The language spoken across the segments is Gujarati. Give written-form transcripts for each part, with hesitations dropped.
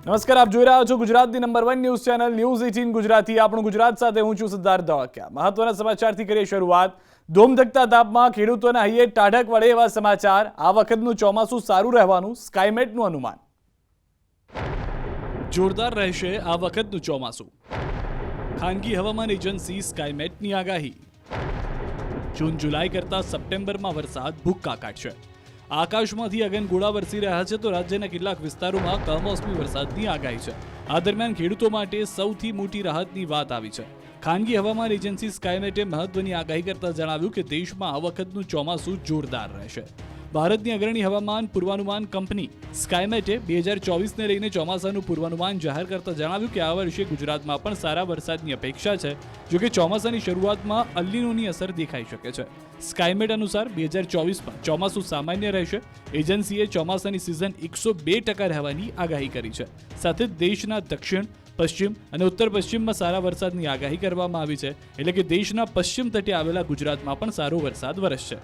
નમસ્કાર, આપ જોઈ રહ્યા છો ગુજરાતની number 1 news channel news 18 Gujarati. આપણું ગુજરાત સાથે હું છું સિદ્ધાર્થ ધોળકિયા। મહત્વના સમાચારથી કરીએ શરૂઆત। ધોમધકતા તાપમાં ખેડૂતોના હૈયે ટાઢક વળે એવા સમાચાર। આ વખતનું ચોમાસું સારું રહેવાનું સ્કાયમેટનું અનુમાન। જોરદાર રહેશે આ વખતનું ચોમાસું, ખાનગી હવામાન એજન્સી સ્કાયમેટની આગાહી। જૂન જુલાઈ કરતા સપ્ટેમ્બરમાં વરસાદ ભૂક્કા કાઢશે। આકાશમાંથી અગનગોળા વરસી રહ્યા છે તો રાજ્યના કેટલાક વિસ્તારોમાં કમોસમી વરસાદની આગાહી છે। આ દરમિયાન ખેડૂતો માટે સૌથી મોટી રાહતની વાત આવી છે। ખાનગી હવામાન એજન્સી સ્કાયમેટે મહત્વની આગાહી કરતા જણાવ્યું કે દેશમાં આ વખતનું ચોમાસું જોરદાર રહેશે। ભારતની અગ્રણી હવામાન પૂર્વાનુમાન કંપની સ્કાયમેટે 2024ને લઈને ચોમાસાનું પૂર્વાનુમાન જાહેર કરતા જણાવ્યું કે આ વર્ષે ગુજરાતમાં પણ સારા વરસાદની અપેક્ષા છે। જોકે ચોમાસાની શરૂઆતમાં અલ નીનોની અસર દેખાઈ શકે છે। સ્કાયમેટ અનુસાર 2024માં ચોમાસું સામાન્ય રહેશે। એજન્સીએ ચોમાસાની સિઝન 102% રહેવાની આગાહી કરી છે। સાથે જ દેશના દક્ષિણ, પશ્ચિમ અને ઉત્તર પશ્ચિમમાં સારા વરસાદની આગાહી કરવામાં આવી છે। એટલે કે દેશના પશ્ચિમ તટે આવેલા ગુજરાતમાં પણ સારો વરસાદ વરસશે।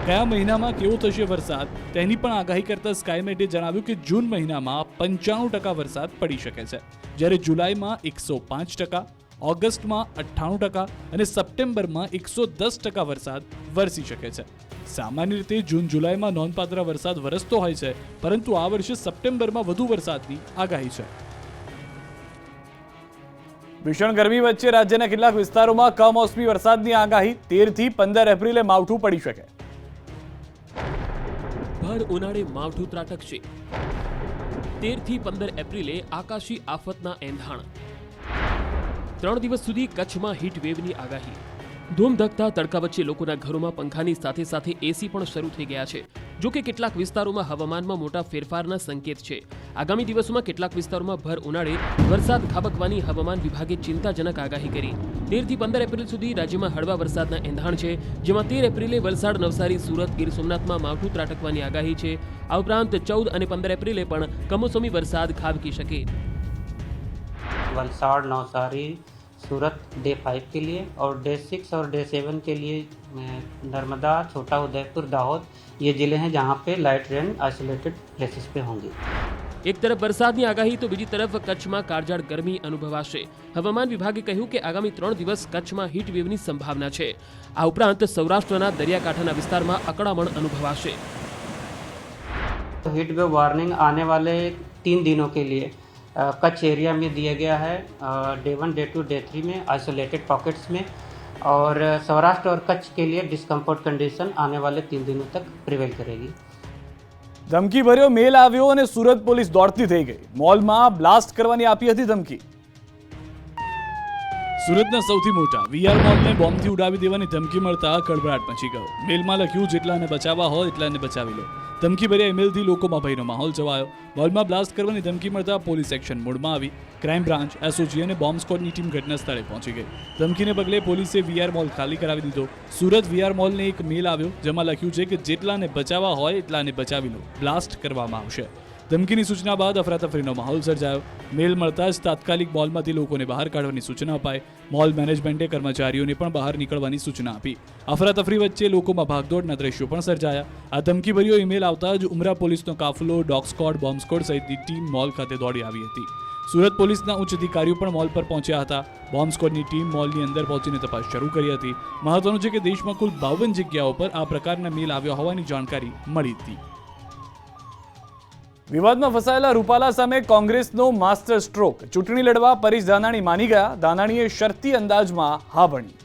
કયા મહિનામાં કેવો થશે વરસાદ તેની પણ આગાહી કરતા સ્કાયમેટે જણાવ્યું કે જૂન મહિનામાં 95% વરસાદ પડી શકે છે, જ્યારે જુલાઈમાં 105%, ઓગસ્ટમાં 98% અને સપ્ટેમ્બરમાં 110% વરસાદ વરસી શકે છે। સામાન્ય રીતે જૂન જુલાઈમાં નોંધપાત્ર વરસાદ વરસતો હોય છે, પરંતુ આ વર્ષે સપ્ટેમ્બરમાં વધુ વરસાદની આગાહી છે। ભીષણ ગરમી વચ્ચે રાજ્યના કેટલાક વિસ્તારોમાં કમોસમી વરસાદની આગાહી। 13 થી 15 એપ્રિલે માવઠું પડી શકે। ભર ઉનાળે માવઠું ત્રાટકશે। 13 થી 15 એપ્રિલે આકાશી આફતના એંધાણ। 3 દિવસ સુધી કચ્છમાં હીટ વેવની આગાહી। ધૂમધકતા તડકા વચ્ચે લોકોના ઘરોમાં પંખાની સાથે સાથે એસી પણ શરૂ થઈ ગયા છે। જો કે કેટલાક વિસ્તારોમાં હવામાનમાં મોટા ફેરફારના સંકેત છે। આગામી દિવસોમાં કેટલાક વિસ્તારોમાં ભર ઉનાળે વરસાદ ખાબકવાની હવામાન વિભાગે ચિંતાજનક આગાહી કરી। 13 થી 15 એપ્રિલ સુધી રાજ્યમાં હળવા વરસાદના એંધાણ છે, જેમાં 13 એપ્રિલે વલસાડ, નવસારી, સુરત, ગીર સોમનાથમાં માવઠું ત્રાટકવાની આગાહી છે। આ ઉપરાંત 14 અને 15 એપ્રિલે પણ કમોસમી વરસાદ ખાબકી શકે। वलसाड़, नवसारी, सूरत डे 5 के लिए और डे 6 और डे 7 के लिए नर्मदा, छोटा उदयपुर, दाहोद ये ज़िले हैं जहाँ पे लाइट रेन आइसोलेटेड प्लेसेस पे होंगी। એક તરફ વરસાદની આગાહી તો બીજી તરફ કચ્છમાં કાળઝાળ ગરમી અનુભવાશે। હવામાન વિભાગે કહ્યું કે આગામી 3 દિવસ કચ્છમાં હીટ વેવની સંભાવના છે। આ ઉપરાંત સૌરાષ્ટ્રના દરિયાકાંઠાના વિસ્તારમાં અકળામણ અનુભવાશે। हीट वेव वार्निंग आने वाले 3 दिनों के लिए कच्छ एरिया में दिया गया है, डे 1, डे 2, डे 3 में आइसोलेटेड पॉकेट्स में, और सौराष्ट्र और कच्छ के लिए डिस्कम्फर्ट कंडीशन आने वाले 3 दिनों तक प्रिवेल करेगी। ધમકી ભર્યો મેલ આવ્યો અને સુરત પોલીસ દોડતી થઈ ગઈ। મોલમાં બ્લાસ્ટ કરવાની આપી હતી ધમકી। સુરતના સૌથી મોટા વીઆર મોલને બોમ્બથી ઉડાવી દેવાની ધમકી મળતા કળભળાટ મચી ગયો। મેલમાં લખ્યું, જેટલાને બચાવવા હોય એટલાને બચાવી લો। ધમકી ભર્યા ઈમેલથી લોકોમાં ભયનો માહોલ છવાયો। મોલમાં બ્લાસ્ટ કરવાની ધમકી મળતા પોલીસ એક્શન મોડમાં આવી। ક્રાઇમ બ્રાન્ચ, એસઓજી અને બોમ્બ સ્ક્વોડની ટીમ ઘટના સ્થળે પહોંચી ગઈ। ધમકીને પગલે પોલીસે વીઆર મોલ ખાલી કરાવી દીધો। સુરત વીઆર મોલને એક મેલ આવ્યો, જેમાં લખ્યું છે કે જેટલાને બચાવવા હોય એટલાને બચાવી લો, બ્લાસ્ટ કરવામાં આવશે। ધમકીની સૂચના બાદ અફરાતફરીનો માહોલ સર્જાયો। મેલ મળતા જ તાત્કાલિક મોલમાંથી લોકોને બહાર કાઢવાની સૂચના અપાઈ। મોલ મેનેજમેન્ટે કર્મચારીઓને પણ બહાર નીકળવાની સૂચના આપી। અફરાતફરી વચ્ચે લોકોમાં ભાગદોડના દ્રશ્યો પણ સર્જાયા। આ ધમકીભર્યો ઈમેલ આવતા જ ઉમરા પોલીસનો કાફલો, ડોગ સ્ક્વોડ, બોમ્બ સ્ક્વોડ સહિતની ટીમ મોલ ખાતે દોડી આવી હતી। સુરત પોલીસના ઉચ્ચ અધિકારીઓ પણ મોલ પર પહોંચ્યા હતા। બોમ્બ સ્ક્વોડની ટીમ મોલની અંદર પહોંચીને તપાસ શરૂ કરી હતી। મહત્વનું છે કે દેશમાં કુલ 52 જગ્યાઓ પર આ પ્રકારના મેલ આવ્યા હોવાની જાણકારી મળી હતી। વિવાદમાં ફસાયેલા રૂપાલા સામે કોંગ્રેસનો માસ્ટર સ્ટ્રોક। ચૂંટણી લડવા પરેશ ધાનાણી માની ગયા। ધાનાણીએ શરતી અંદાજમાં હા ભણી।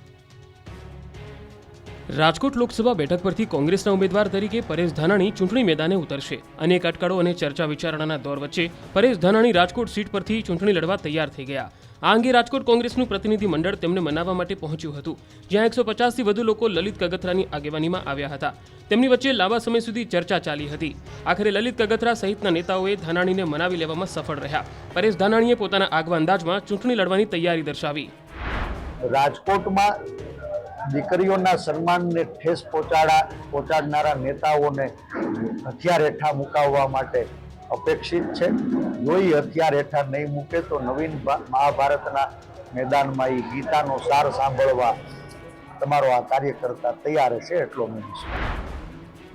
રાજકોટ લોકસભા બેઠક પરથી કોંગ્રેસના ઉમેદવાર તરીકે પરેશ ધાનાણી ચૂંટણી મેદાને ઉતરશે। અનેક અટકળો અને ચર્ચા વિચારણાના દોર વચ્ચે પરેશ ધાનાણી રાજકોટ સીટ પરથી ચૂંટણી લડવા તૈયાર થઈ ગયા। આ અંગે રાજકોટ કોંગ્રેસનું પ્રતિનિધિ મંડળ તેમને મનાવવા માટે પહોંચ્યું હતું, જ્યાં 150થી વધુ લોકો લલિત કગથરાની આગેવાનીમાં આવ્યા હતા। તેમની વચ્ચે લાંબા સમય સુધી ચર્ચા ચાલી હતી। આખરે લલિત કગથરા સહિતના નેતાઓએ ધાનાણીને મનાવી લેવામાં સફળ રહ્યા। પરેશ ધાનાણીએ પોતાના આગવા અંદાજમાં ચૂંટણી લડવાની તૈયારી દર્શાવી। રાજકોટમાં દીકરીઓના સન્માનને ઠેસ પહોંચાડનારા નેતાઓને હથિયાર હેઠા મુકાવવા માટે અપેક્ષિત છે। જો એ હથિયાર હેઠા નહીં મૂકે તો નવીન મહાભારતના મેદાનમાં એ ગીતાનો સાર સાંભળવા તમારો આ કાર્યકર્તા તૈયાર છે, એટલો મેં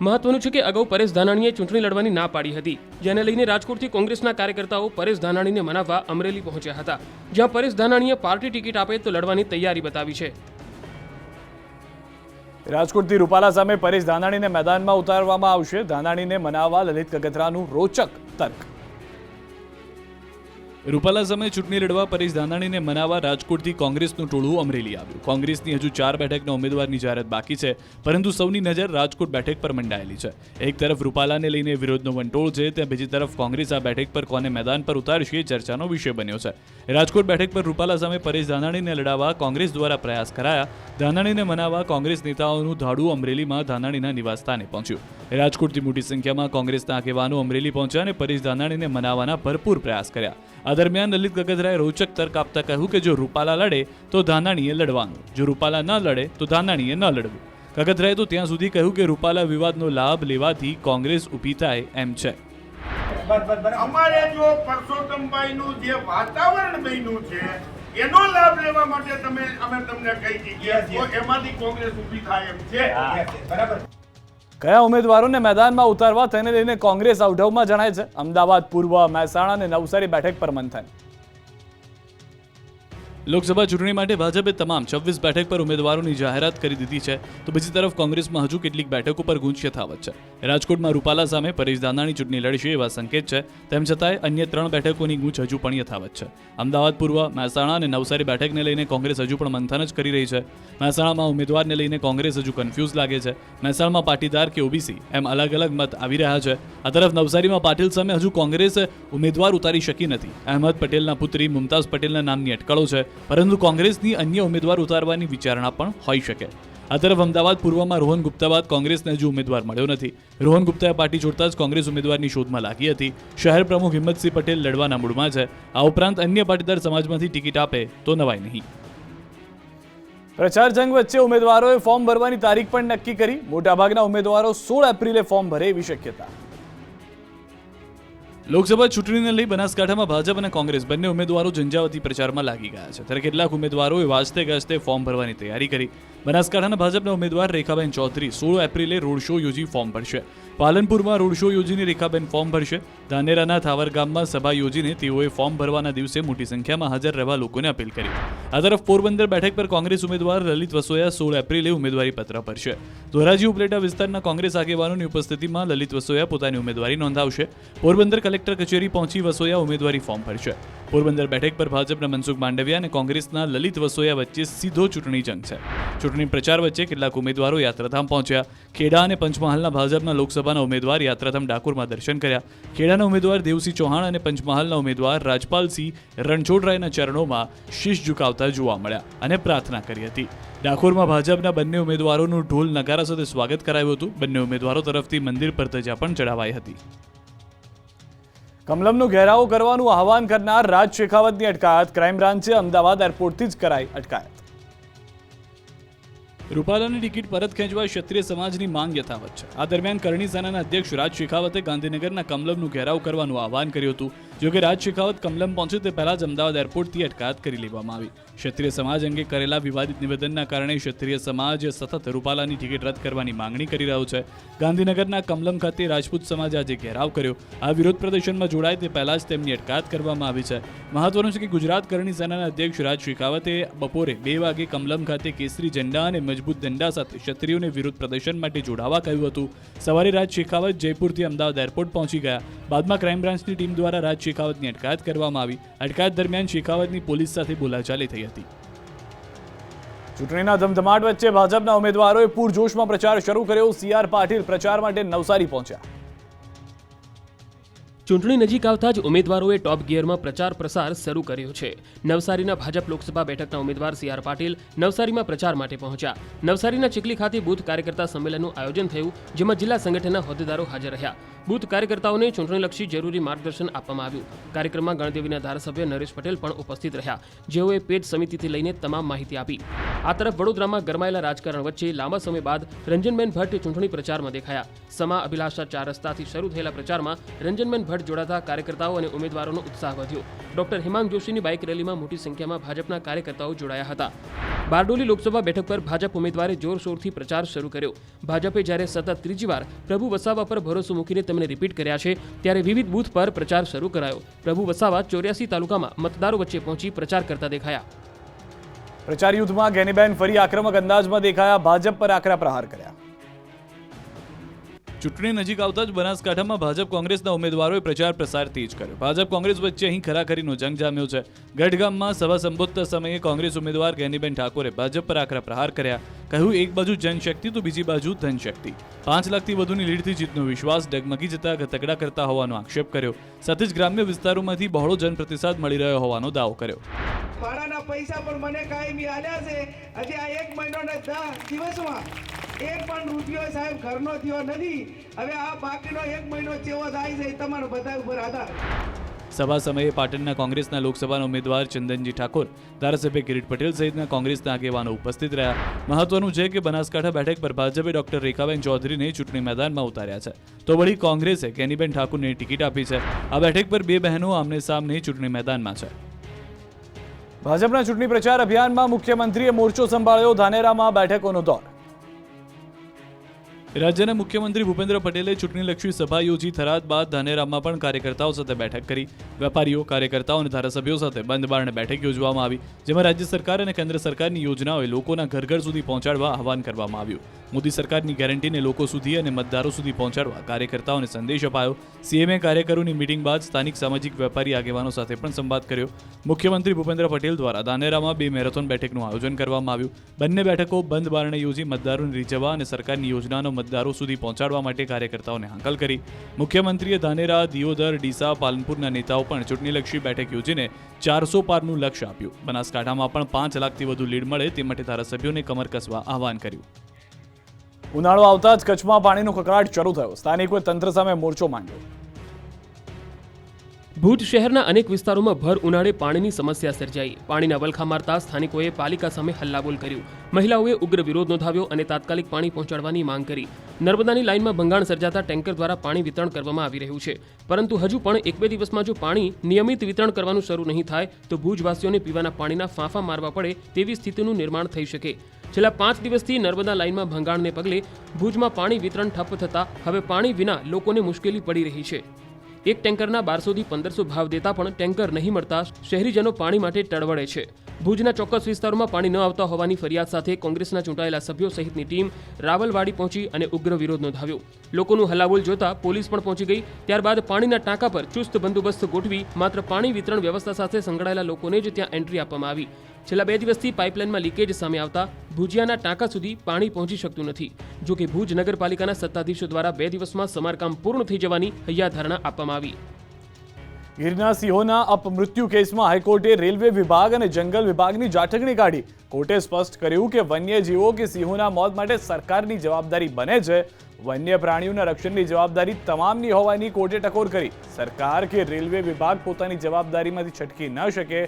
મહત્વનું છે કે અગાઉ પરેશ ધાનાણીએ ચૂંટણી લડવાની ના પાડી હતી, જેને લઈને રાજકોટથી કોંગ્રેસના કાર્યકર્તાઓ પરેશ ધાનાણીને મનાવવા અમરેલી પહોંચ્યા હતા, જ્યાં પરેશ ધાનાણીએ પાર્ટી ટિકિટ આપે તો લડવાની તૈયારી બતાવી છે. રાજકોટથી રૂપાલા સામે પરેશ ધાનાણીને મેદાનમાં ઉતારવામાં આવશે. ધાનાણીને મનાવવા લલિત કગથરાનું રોચક તર્ક. રૂપાલા સામે ચૂંટણી લડવા પરેશ ધાનાણીને મનાવવા રાજકોટથી કોંગ્રેસનું ટોળું અમરેલી આવ્યું. કોંગ્રેસની હજુ 4 બેઠકના ઉમેદવારની જાહેરાત બાકી છે, પરંતુ સૌની નજર રાજકોટ બેઠક પર મંડાયેલી છે. એક તરફ રૂપાલાને લઈને વિરોધનો વંટોળ છે, ત્યાં બીજી તરફ કોંગ્રેસ આ બેઠક પર કોને મેદાન પર ઉતારશે ચર્ચાનો વિષય બન્યો છે. રાજકોટ બેઠક પર રૂપાલા સામે પરેશ ધાનાણીને લડાવવા કોંગ્રેસ દ્વારા પ્રયાસ કરાયા. ધાનાણીને મનાવવા કોંગ્રેસ નેતાઓનું ધાડું અમરેલીમાં ધાનાણીના નિવાસસ્થાને પહોંચ્યું. રાજકોટથી મોટી સંખ્યામાં કોંગ્રેસના આગેવાનો અમરેલી પહોંચ્યા અને પરેશ ધાનાણીને મનાવવાના ભરપૂર પ્રયાસ કર્યા. આ દરમિયાન લલિત કગથરાએ રોચક તર્ક આપતા કહ્યું કે જો રૂપાલા લડે તો ધાનાણીએ લડવાનું, જો રૂપાલા ન લડે તો ધાનાણીએ ન લડવું. કગથરાએ તો ત્યાં સુધી કહ્યું કે રૂપાલા વિવાદનો લાભ લેવાથી કોંગ્રેસ ઊભી થાય એમ છે. અમારે જો પરસોત્તમભાઈનું જે વાતાવરણ બન્યું છે એનો લાભ લેવા માટે અમે તમને કહી દીધા તો એમાંથી કોંગ્રેસ ઊભી થાય એમ છે. બરાબર. કયા ઉમેદવારોને મેદાનમાં ઉતારવા તેને લઈને કોંગ્રેસ અવઢવમાં જણાય છે. અમદાવાદ પૂર્વ, મહેસાણા અને નવસારી બેઠક પર મંથન. લોકસભા ચૂંટણી માટે ભાજપે તમામ 26 બેઠક પર ઉમેદવારોની જાહેરાત કરી દીધી છે, તો બીજી તરફ કોંગ્રેસમાં હજુ કેટલીક બેઠકો પર ગૂંચ યથાવત છે. રાજકોટમાં રૂપાલા સામે પરેશ ધાનાણી ચૂંટણી લડશે એવા સંકેત છે, તેમ છતાંય અન્ય 3 બેઠકોની ગૂંચ હજુ પણ યથાવત છે. અમદાવાદ પૂર્વ, મહેસાણા અને નવસારી બેઠકને લઈને કોંગ્રેસ હજુ પણ મંથન જ કરી રહી છે. મહેસાણામાં ઉમેદવારને લઈને કોંગ્રેસ હજુ કન્ફ્યુઝ લાગે છે. મહેસાણામાં પાટીદાર કે ઓબીસી એમ અલગ અલગ મત આવી રહ્યા છે. આ તરફ નવસારીમાં પાટીલ સામે હજુ કોંગ્રેસ ઉમેદવાર ઉતારી શકી નથી. અહેમદ પટેલના પુત્રી મુમતાઝ પટેલના નામની અટકળો છે, પરંતુ કોંગ્રેસની અન્ય ઉમેદવાર ઉતારવાની વિચારણા પણ હોઈ શકે. આ તરફ અમદાવાદ પૂર્વમાં રોહન ગુપ્તા બાદ કોંગ્રેસને હજુ ઉમેદવાર મળ્યો નથી. રોહન ગુપ્તાએ પાર્ટી છોડતા જ કોંગ્રેસ ઉમેદવારની શોધમાં લાગી હતી. શહેર પ્રમુખ હિંમતસિંહ પટેલ લડવાના મૂડમાં છે. આ ઉપરાંત અન્ય પાટીદાર સમાજમાંથી ટિકિટ આપે તો નવાય નહીં. પ્રચાર જંગ વચ્ચે ઉમેદવારોએ ફોર્મ ભરવાની તારીખ પણ નક્કી કરી. મોટાભાગના ઉમેદવારો 16 એપ્રિલે ફોર્મ ભરે એવી શક્યતા. લોકસભા ચૂંટણીને લઈ બનાસકાંઠામાં ભાજપ અને કોંગ્રેસ બંને ઉમેદવારો ઝંઝાવતી પ્રચારમાં લાગી ગયા છે, ત્યારે કેટલાક ઉમેદવારોએ વાજતે ગાજતે ફોર્મ ભરવાની તૈયારી કરી. બનાસકાંઠાના ભાજપના ઉમેદવાર રેખાબેન ચૌધરી 16 એપ્રિલે રોડ શો યોજી ફોર્મ ભરશે. પાલનપુરમાં રોડ શો યોજીને રેખાબેન ફોર્મ ભરશે. ધાનેરાના થાવર ગામમાં સભા યોજીને તેઓએ ફોર્મ ભરવાના દિવસે મોટી સંખ્યામાં હાજર રહેવા લોકોને અપીલ કરી. આ તરફ પોરબંદર બેઠક પર કોંગ્રેસ ઉમેદવાર લલિત વસોયા 16 એપ્રિલે ઉમેદવારી પત્ર ભરશે. ધોરાજી ઉપલેટા વિસ્તારના કોંગ્રેસ આગેવાનોની ઉપસ્થિતિમાં લલિત વસોયા પોતાની ઉમેદવારી નોંધાવશે. પોરબંદર કલેક્ટર કચેરી પહોંચી વસોયા ઉમેદવારી ફોર્મ ભરશે. પોરબંદર બેઠક પર ભાજપના મનસુખ માંડવિયા અને કોંગ્રેસના લલિત વસોયા વચ્ચે સીધો ચૂંટણી જંગ છે. ચૂંટણી પ્રચાર વચ્ચે કેટલાક ઉમેદવારો યાત્રાધામ પહોંચ્યા. ખેડા અને પંચમહાલના ભાજપના લોકસભાના ઉમેદવાર યાત્રાધામ ડાકોરમાં દર્શન કર્યા. ખેડાના ઉમેદવાર દેવસિંહ ચૌહાણ અને પંચમહાલના ઉમેદવાર રાજપાલસિંહ રણછોડરાયના ચરણોમાં શીશ ઝુકાવતા જોવા મળ્યા અને પ્રાર્થના કરી હતી. ડાકોરમાં ભાજપના બંને ઉમેદવારોનું ઢોલ નગારા સાથે સ્વાગત કરાયું હતું. બંને ઉમેદવારો તરફથી મંદિર પર ધજા પણ ચડાવાઈ હતી. કમલમનો ઘેરાવો કરવાનું આહવાન કરનાર રાજ શેખાવતની અટકાયત. ક્રાઇમ બ્રાન્ચે અમદાવાદ એરપોર્ટથી જ કરાઈ અટકાયત. રૂપાલાની ટિકિટ પરત ખેંચવા ક્ષત્રિય સમાજની માંગ યથાવત છે. આ દરમિયાન કરણી સેનાના અધ્યક્ષ રાજ શેખાવતે ગાંધીનગરના કમલમનું ઘેરાવ કરવાનું આહવાન કર્યું હતું. જોકે રાજ શેખાવત કમલમ પહોંચે તે પહેલા જ અમદાવાદ એરપોર્ટથી અટકાયત કરી લેવામાં આવી. ક્ષત્રિય સમાજ અંગે કરેલા વિવાદિત નિવેદનના કારણે ક્ષત્રિય સમાજ સતત રૂપાલાની ટિકિટ રદ કરવાની માંગણી કરી રહ્યો છે. ગાંધીનગરના કમલમ ખાતે રાજપૂત સમાજે આજે ઘેરાવ કર્યો. આ વિરોધ પ્રદર્શનમાં જોડાય તે પહેલા જ તેમની અટકાયત કરવામાં આવી છે. મહત્વનું છે કે ગુજરાત કરણી સેનાના અધ્યક્ષ રાજ શેખાવતે બપોરે 2 વાગે કમલમ ખાતે કેસરી ઝંડા અને મજબૂત દંડા સાથે ક્ષત્રિયોને વિરોધ પ્રદર્શન માટે જોડાવા કહ્યું હતું. સવારે રાજ શેખાવત જયપુરથી અમદાવાદ એરપોર્ટ પહોંચી ગયા. બાદમાં ક્રાઇમ બ્રાન્ચની ટીમ દ્વારા રાજ શેખાવતની અટકાયત કરવામાં આવી. અટકાયત દરમિયાન શેખાવતની પોલીસ સાથે બોલાચાલી થઈ હતી. ચૂંટણીના ધમધમાટ વચ્ચે ભાજપના ઉમેદવારોએ પૂરજોશમાં પ્રચાર શરૂ કર્યો. CR પાટીલ પ્રચાર માટે નવસારી પહોંચ્યા. ચૂંટણી નજીક આવતા જ ઉમેદવારોએ ટોપ ગિયરમાં પ્રચાર પ્રસાર શરૂ કર્યો છે. નવસારીના ભાજપ લોકસભા બેઠકના ઉમેદવાર CR પાટીલ નવસારીમાં પ્રચાર માટે પહોંચ્યા. નવસારીના ચીખલી ખાતે બૂથ કાર્યકર્તા સંમેલનનું આયોજન થયું, જેમાં જિલ્લા સંગઠનના હોદ્દેદારો હાજર રહ્યા. બૂથ કાર્યકર્તાઓને ચૂંટણીલક્ષી જરૂરી માર્ગદર્શન આપવામાં આવ્યું. કાર્યક્રમમાં ગણદેવીના ધારાસભ્ય નરેશ પટેલ પણ ઉપસ્થિત રહ્યા, જેઓએ પેજ સમિતિથી લઈને તમામ માહિતી આપી. આ તરફ વડોદરામાં ગરમાયેલા રાજકારણ વચ્ચે લાંબા સમય બાદ રંજનબેન ભટ્ટ ચૂંટણી પ્રચારમાં દેખાયા. સમા અભિલાષા 4 રસ્તાથી શરૂ થયેલા પ્રચારમાં રંજનબેન ભટ્ટ જોડાતા કાર્યકર્તાઓ અને ઉમેદવારોનો ઉત્સાહ વધ્યો. ડોક્ટર હિમાંગ જોશીની બાઇક રેલીમાં મોટી સંખ્યામાં ભાજપના કાર્યકર્તાઓ જોડાયા હતા. બારડોલી લોકસભા બેઠક પર ભાજપ ઉમેદવારે જોરશોરથી પ્રચાર શરૂ કર્યો. ભાજપે જ્યારે સતત ત્રીજી વાર પ્રભુ વસાવા પર ભરોસો મૂકીને તેમને રિપીટ કર્યા છે, ત્યારે વિવિધ બૂથ પર પ્રચાર શરૂ કરાયો. પ્રભુ વસાવા 84 તાલુકામાં મતદારો વચ્ચે પહોંચી પ્રચાર કરતા દેખાયા. પ્રચાર યુદ્ધમાં ગેનીબેન ફરી આક્રમક અંદાજમાં દેખાયા. ભાજપ પર આકરા પ્રહાર કર્યા. ચૂંટણી નજીક આવતા જ બનાસકાંઠામાં ભાજપ કોંગ્રેસના ઉમેદવારોએ પ્રચાર પ્રસાર તેજ કર્યો. ભાજપ કોંગ્રેસ વચ્ચે અહીં ખરાખરીનો જંગ જામ્યો છે. ગઢગામમાં સભા સંબોધતા સમયે કોંગ્રેસ ઉમેદવાર ગેનીબેન ઠાકોરે ભાજપ પર આકરા પ્રહાર કર્યા. કહ્યું, એક બાજુ જનશક્તિ તો બીજી બાજુ ધનશક્તિ. 5 લાખથી વધુની લીડથી જીતનો વિશ્વાસ ડગમગી જતા તગડા કરતા હોવાનો આક્ષેપ કર્યો. સાથે જ ગ્રામ્ય વિસ્તારોમાંથી બહોળો જનપ્રતિસાદ મળી રહ્યો હોવાનો દાવો કર્યો. ભાડાના પૈસા પણ મને કાયમી આલ્યા છે. હજી આ 1 મહિનાના 10 દિવસમાં એક પણ રૂપિયો સાહેબ ઘરનો થયો નથી. હવે આ બાકીનો 1 મહિનો ચેવો થાય છે તમારો બધા ઉપર આધાર. સભા સમયે પાટણના કોંગ્રેસના લોકસભાના ઉમેદવાર ચંદનજી ઠાકોર, ધારાસભ્ય કિરીટ પટેલ સહિતના કોંગ્રેસના આગેવાનો ઉપસ્થિત રહ્યા. મહત્વનું છે કે બનાસકાંઠા બેઠક પર ભાજપે ડોક્ટર રેખાબેન ચૌધરીને ચૂંટણી મેદાનમાં ઉતાર્યા છે, તો વળી કોંગ્રેસે ગેનીબેન ઠાકોરને ટિકિટ આપી છે. આ બેઠક પર 2 બહેનો આમને સામને ચૂંટણી મેદાનમાં છે. ભાજપના ચૂંટણી પ્રચાર અભિયાનમાં મુખ્યમંત્રીએ મોરચો સંભાળ્યો. ધાનેરામાં બેઠકોનો દોર. રાજ્યના મુખ્યમંત્રી ભૂપેન્દ્ર પટેલે ચૂંટણીલક્ષી સભા યોજી. થરાદ બાદ ધાનેરામાં પણ કાર્યકર્તાઓ સાથે બેઠક કરી. વેપારીઓ, કાર્યકર્તાઓ અને ધારાસભ્યો સાથે બંધ બારણે બેઠક યોજવામાં આવી, જેમાં રાજ્ય સરકાર અને કેન્દ્ર સરકારની યોજનાઓએ લોકોના ઘર ઘર સુધી પહોંચાડવા આહવાન કરવામાં આવ્યું. મોદી સરકારની ગેરંટીને લોકો સુધી અને મતદારો સુધી પહોંચાડવા કાર્યકર્તાઓને સંદેશ અપાયો. સીએમએ કાર્યકરોની મીટિંગ બાદ સ્થાનિક સામાજિક વેપારી આગેવાનો સાથે પણ સંવાદ કર્યો. મુખ્યમંત્રી ભૂપેન્દ્ર પટેલ દ્વારા ધાનેરામાં 2 મેરેથોન બેઠકનું આયોજન કરવામાં આવ્યું. બંને બેઠકો બંધ બારણે યોજી મતદારોને રીઝવવા અને સરકારની યોજનાનો મતદારો સુધી પહોંચાડવા માટે કાર્યકર્તાઓને હાંકલ કરી. મુખ્યમંત્રીએ ધાનેરા, દિયોદર, ડીસા, પાલનપુરના નેતાઓ પણ ચૂંટણીલક્ષી બેઠક યોજીને 400 પારનું લક્ષ્ય આપ્યું. બનાસકાંઠામાં પણ 5 લાખથી વધુ લીડ મળે તે માટે ધારાસભ્યોને કમર કસવા આહવાન કર્યું. ઉનાળો આવતા જ કચ્છમાં પાણીનો કકળાટ શરૂ થયો. સ્થાનિકોએ તંત્ર સામે મોરચો માંડ્યો. ભુજ શહેરના અનેક વિસ્તારોમાં ભર ઉનાળે પાણીની સમસ્યા સર્જાઈ. પાણીના વલખા મારતા સ્થાનિકોએ પાલિકા સામે હલ્લાબોલ કર્યું. મહિલાઓએ ઉગ્ર વિરોધ નોંધાવ્યો અને તાત્કાલિક પાણી પહોંચાડવાની માંગ કરી. નર્મદાની લાઇનમાં ભંગાણ સર્જાતા ટેન્કર દ્વારા પાણી વિતરણ કરવામાં આવી રહ્યું છે, પરંતુ હજુ પણ 1-2 દિવસમાં જો પાણી નિયમિત વિતરણ કરવાનું શરૂ નહીં થાય તો ભુજવાસીઓને પીવાના પાણીના ફાંફા મારવા પડે તેવી સ્થિતિનું નિર્માણ થઈ શકે. છેલ્લા 5 દિવસથી નર્મદા લાઇનમાં ભંગાણને પગલે ભુજમાં પાણી વિતરણ ઠપ્પ થતા હવે પાણી વિના લોકોને મુશ્કેલી પડી રહી છે. એક ટેન્કરના 1200 થી 1500 ભાવ દેતા પણ ટેન્કર નહીં મળતા શહેરીજનો પાણી માટે ટળવળે છે. ભુજના ચોક્કસ વિસ્તારોમાં પાણી ન આવતા હોવાની ફરિયાદ સાથે કોંગ્રેસના ચૂંટાયેલા સભ્યો સહિતની ટીમ રાવલવાડી પહોંચી અને ઉગ્ર વિરોધ નોંધાવ્યો. લોકોનું હલ્લાબોલ જોતા પોલીસ પણ પહોંચી ગઈ. ત્યારબાદ પાણીના ટાંકા પર ચુસ્ત બંદોબસ્ત ગોઠવી માત્ર પાણી વિતરણ વ્યવસ્થા સાથે સંકળાયેલા લોકોને જ ત્યાં એન્ટ્રી આપવામાં આવી. છેલ્લા 2 દિવસથી પાઇપલાઇનમાં લીકેજ સામે આવતા ભુજિયાના ટાંકા સુધી પાણી પહોંચી શકતું નથી. જો કે ભુજ નગરપાલિકાના સત્તાધીશો દ્વારા 2 દિવસમાં સમારકામ પૂર્ણ થઈ જવાની હૈયાધારણા આપવામાં આવી. ગીરના સિંહોના અપમૃત્યુ કેસમાં હાઈકોર્ટે રેલવે વિભાગ અને જંગલ વિભાગની જાટકણી કાઢી. કોર્ટે સ્પષ્ટ કર્યું કે વન્યજીવો કે સિંહોના મોત માટે સરકારની જવાબદારી બને છે. વન્ય પ્રાણીઓના રક્ષણની જવાબદારી તમામની હોવાની કોર્ટે ટકોર કરી. સરકાર કે રેલવે વિભાગ પોતાની જવાબદારીમાંથી છટકી ન શકે.